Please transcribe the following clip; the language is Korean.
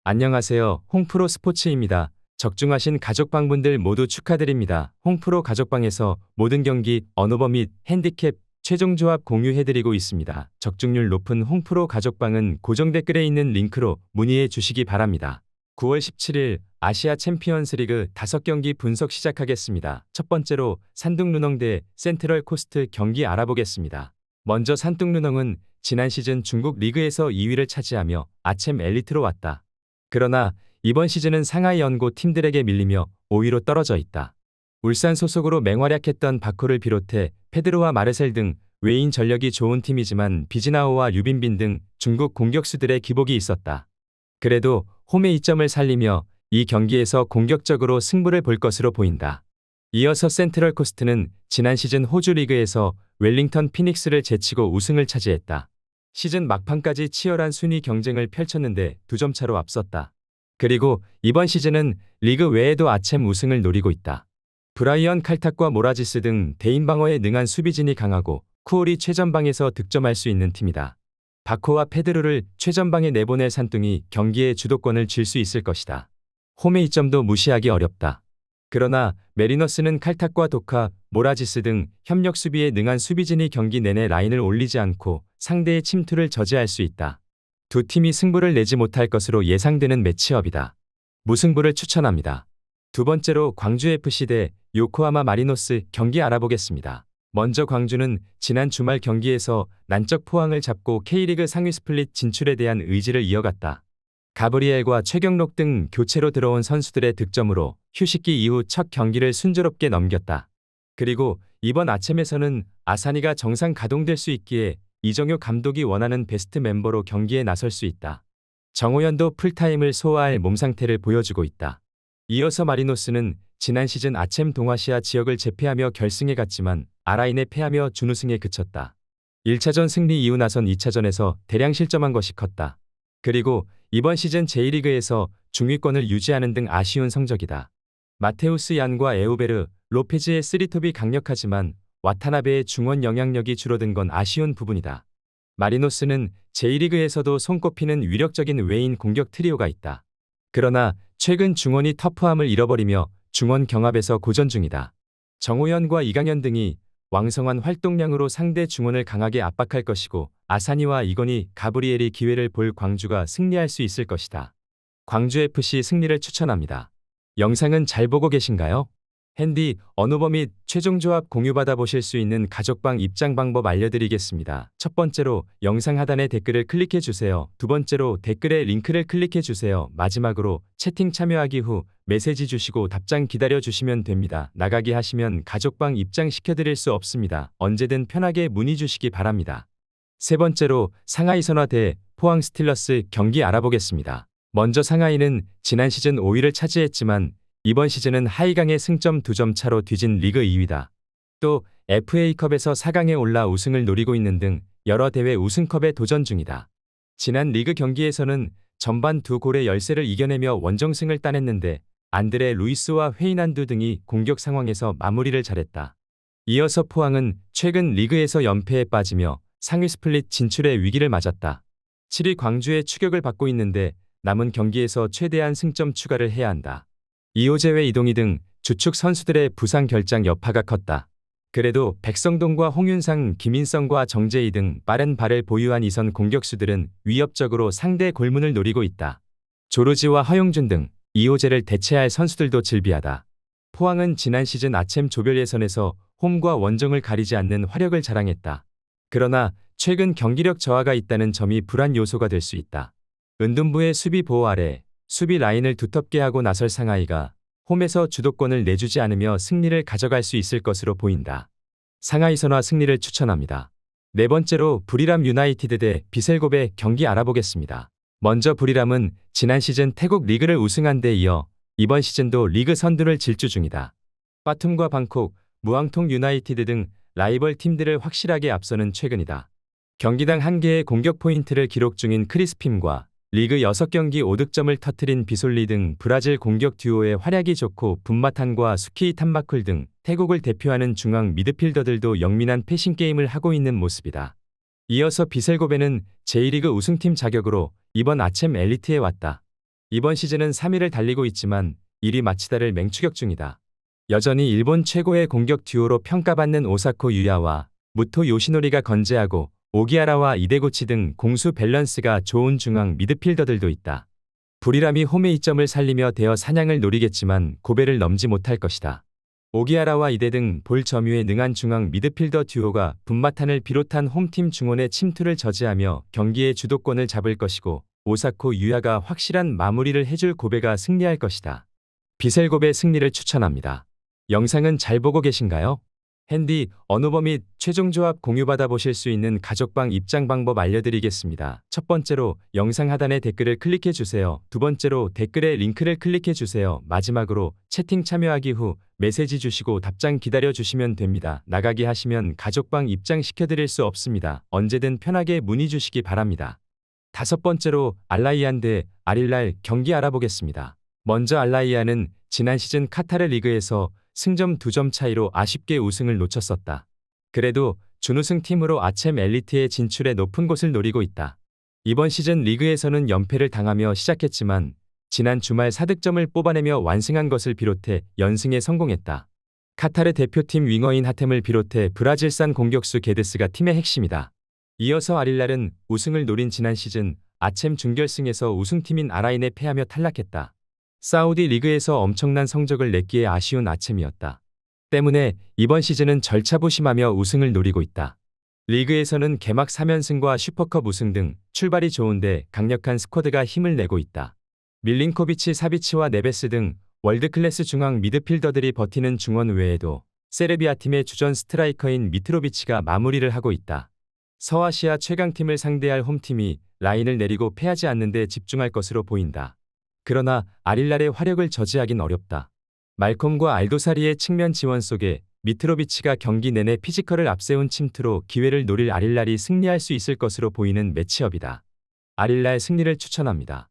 안녕하세요. 홍프로 스포츠입니다. 적중하신 가족방분들 모두 축하드립니다. 홍프로 가족방에서 모든 경기, 언오버 및 핸디캡, 최종 조합 공유해드리고 있습니다. 적중률 높은 홍프로 가족방은 고정 댓글에 있는 링크로 문의해 주시기 바랍니다. 9월 17일 아시아 챔피언스 리그 5경기 분석 시작하겠습니다. 첫 번째로 산둥르넝 대 센트럴 코스트 경기 알아보겠습니다. 먼저 산둥르넝은 지난 시즌 중국 리그에서 2위를 차지하며 아챔 엘리트로 왔다. 그러나 이번 시즌은 상하이 연고 팀들에게 밀리며 5위로 떨어져 있다. 울산 소속으로 맹활약했던 바코를 비롯해 페드로와 마르셀 등 외인 전력이 좋은 팀이지만 비지나오와 류빈빈 등 중국 공격수들의 기복이 있었다. 그래도 홈의 이점을 살리며 이 경기에서 공격적으로 승부를 볼 것으로 보인다. 이어서 센트럴 코스트는 지난 시즌 호주 리그에서 웰링턴 피닉스를 제치고 우승을 차지했다. 시즌 막판까지 치열한 순위 경쟁을 펼쳤는데 2점 차로 앞섰다. 그리고 이번 시즌은 리그 외에도 아챔 우승을 노리고 있다. 브라이언 칼탁과 모라지스 등 대인 방어에 능한 수비진이 강하고 쿠올이 최전방에서 득점할 수 있는 팀이다. 바코와 페드로를 최전방에 내보낼 산둥이 경기의 주도권을 쥘 수 있을 것이다. 홈의 이점도 무시하기 어렵다. 그러나 메리너스는 칼탁과 도카, 모라지스 등 협력 수비에 능한 수비진이 경기 내내 라인을 올리지 않고 상대의 침투를 저지할 수 있다. 두 팀이 승부를 내지 못할 것으로 예상되는 매치업이다. 무승부를 추천합니다. 두 번째로 광주FC 대 요코하마 마리노스 경기 알아보겠습니다. 먼저 광주는 지난 주말 경기에서 난적 포항을 잡고 K리그 상위 스플릿 진출에 대한 의지를 이어갔다. 가브리엘과 최경록 등 교체로 들어온 선수들의 득점으로 휴식기 이후 첫 경기를 순조롭게 넘겼다. 그리고 이번 아챔에서는 아사니가 정상 가동될 수 있기에 이정효 감독이 원하는 베스트 멤버로 경기에 나설 수 있다. 정호연도 풀타임을 소화할 몸 상태를 보여주고 있다. 이어서 마리노스는 지난 시즌 아챔 동아시아 지역을 제패하며 결승에 갔지만 아라인에 패하며 준우승에 그쳤다. 1차전 승리 이후 나선 2차전에서 대량 실점한 것이 컸다. 그리고 이번 시즌 J리그에서 중위권을 유지하는 등 아쉬운 성적이다. 마테우스 얀과 에우베르, 로페즈의 쓰리톱이 강력하지만 와타나베의 중원 영향력이 줄어든 건 아쉬운 부분이다. 마리노스는 J리그에서도 손꼽히는 위력적인 외인 공격 트리오가 있다. 그러나 최근 중원이 터프함을 잃어버리며 중원 경합에서 고전 중이다. 정호연과 이강현 등이 왕성한 활동량으로 상대 중원을 강하게 압박할 것이고 아사니와 이건희, 가브리엘이 기회를 볼 광주가 승리할 수 있을 것이다. 광주FC 승리를 추천합니다. 영상은 잘 보고 계신가요? 핸디, 언오버 및 최종 조합 공유받아 보실 수 있는 가족방 입장 방법 알려드리겠습니다. 첫 번째로 영상 하단에 댓글을 클릭해 주세요. 두 번째로 댓글에 링크를 클릭해 주세요. 마지막으로 채팅 참여하기 후 메시지 주시고 답장 기다려 주시면 됩니다. 나가기 하시면 가족방 입장 시켜드릴 수 없습니다. 언제든 편하게 문의 주시기 바랍니다. 세 번째로 상하이 선화 대 포항 스틸러스 경기 알아보겠습니다. 먼저 상하이는 지난 시즌 5위를 차지했지만 이번 시즌은 하이강의 승점 2점 차로 뒤진 리그 2위다. 또 FA컵에서 4강에 올라 우승을 노리고 있는 등 여러 대회 우승컵에 도전 중이다. 지난 리그 경기에서는 전반 2골의 열세를 이겨내며 원정승을 따냈는데 안드레 루이스와 헤이난두 등이 공격 상황에서 마무리를 잘했다. 이어서 포항은 최근 리그에서 연패에 빠지며 상위 스플릿 진출의 위기를 맞았다. 7위 광주의 추격을 받고 있는데 남은 경기에서 최대한 승점 추가를 해야 한다. 이호재외 이동희 등 주축 선수들의 부상 결장 여파가 컸다. 그래도 백성동과 홍윤상, 김인성과 정재희 등 빠른 발을 보유한 이선 공격수들은 위협적으로 상대 골문을 노리고 있다. 조르지와 허용준 등 이호재를 대체할 선수들도 질비하다. 포항은 지난 시즌 아챔 조별 예선에서 홈과 원정을 가리지 않는 화력을 자랑했다. 그러나 최근 경기력 저하가 있다는 점이 불안 요소가 될 수 있다. 은둔부의 수비 보호 아래 수비 라인을 두텁게 하고 나설 상하이가 홈에서 주도권을 내주지 않으며 승리를 가져갈 수 있을 것으로 보인다. 상하이 선화 승리를 추천합니다. 네 번째로 부리람 유나이티드 대 비셀곱의 경기 알아보겠습니다. 먼저 부리람은 지난 시즌 태국 리그를 우승한 데 이어 이번 시즌도 리그 선두를 질주 중이다. 빠툼과 방콕, 무앙통 유나이티드 등 라이벌 팀들을 확실하게 앞서는 최근이다. 경기당 1개의 공격 포인트를 기록 중인 크리스핌과 리그 6경기 5득점을 터뜨린 비솔리 등 브라질 공격 듀오의 활약이 좋고 분마탄과 수키 탄마쿨 등 태국을 대표하는 중앙 미드필더들도 영민한 패싱 게임을 하고 있는 모습이다. 이어서 비셀고베는 J리그 우승팀 자격으로 이번 아챔 엘리트에 왔다. 이번 시즌은 3위를 달리고 있지만 1위 마치다를 맹추격 중이다. 여전히 일본 최고의 공격 듀오로 평가받는 오사코 유야와 무토 요시노리가 건재하고 오기하라와 이데고치 등 공수 밸런스가 좋은 중앙 미드필더들도 있다. 부리람이 홈의 이점을 살리며 대어 사냥을 노리겠지만 고베를 넘지 못할 것이다. 오기하라와 이데 등 볼 점유에 능한 중앙 미드필더 듀오가 분마탄을 비롯한 홈팀 중원의 침투를 저지하며 경기의 주도권을 잡을 것이고 오사코 유야가 확실한 마무리를 해줄 고베가 승리할 것이다. 비셀 고베 승리를 추천합니다. 영상은 잘 보고 계신가요? 핸디, 언어버 및 최종 조합 공유받아 보실 수 있는 가족방 입장 방법 알려드리겠습니다. 첫 번째로 영상 하단의 댓글을 클릭해 주세요. 두 번째로 댓글에 링크를 클릭해 주세요. 마지막으로 채팅 참여하기 후 메시지 주시고 답장 기다려 주시면 됩니다. 나가기 하시면 가족방 입장 시켜드릴 수 없습니다. 언제든 편하게 문의 주시기 바랍니다. 다섯 번째로 알라이안 대 아릴랄 경기 알아보겠습니다. 먼저 알라이안은 지난 시즌 카타르 리그에서 승점 2점 차이로 아쉽게 우승을 놓쳤었다. 그래도 준우승 팀으로 아챔 엘리트의 진출에 높은 곳을 노리고 있다. 이번 시즌 리그에서는 연패를 당하며 시작했지만 지난 주말 4득점을 뽑아내며 완승한 것을 비롯해 연승에 성공했다. 카타르 대표팀 윙어인 하템을 비롯해 브라질산 공격수 게드스가 팀의 핵심이다. 이어서 아릴랄은 우승을 노린 지난 시즌 아챔 준결승에서 우승팀인 아라인에 패하며 탈락했다. 사우디 리그에서 엄청난 성적을 냈기에 아쉬운 아챔이었다. 때문에 이번 시즌은 절차부심하며 우승을 노리고 있다. 리그에서는 개막 3연승과 슈퍼컵 우승 등 출발이 좋은데 강력한 스쿼드가 힘을 내고 있다. 밀린코비치, 사비치와 네베스 등 월드클래스 중앙 미드필더들이 버티는 중원 외에도 세르비아 팀의 주전 스트라이커인 미트로비치가 마무리를 하고 있다. 서아시아 최강팀을 상대할 홈팀이 라인을 내리고 패하지 않는 데 집중할 것으로 보인다. 그러나 아릴랄의 화력을 저지하긴 어렵다. 말콤과 알도사리의 측면 지원 속에 미트로비치가 경기 내내 피지컬을 앞세운 침투로 기회를 노릴 아릴랄이 승리할 수 있을 것으로 보이는 매치업이다. 아릴랄 승리를 추천합니다.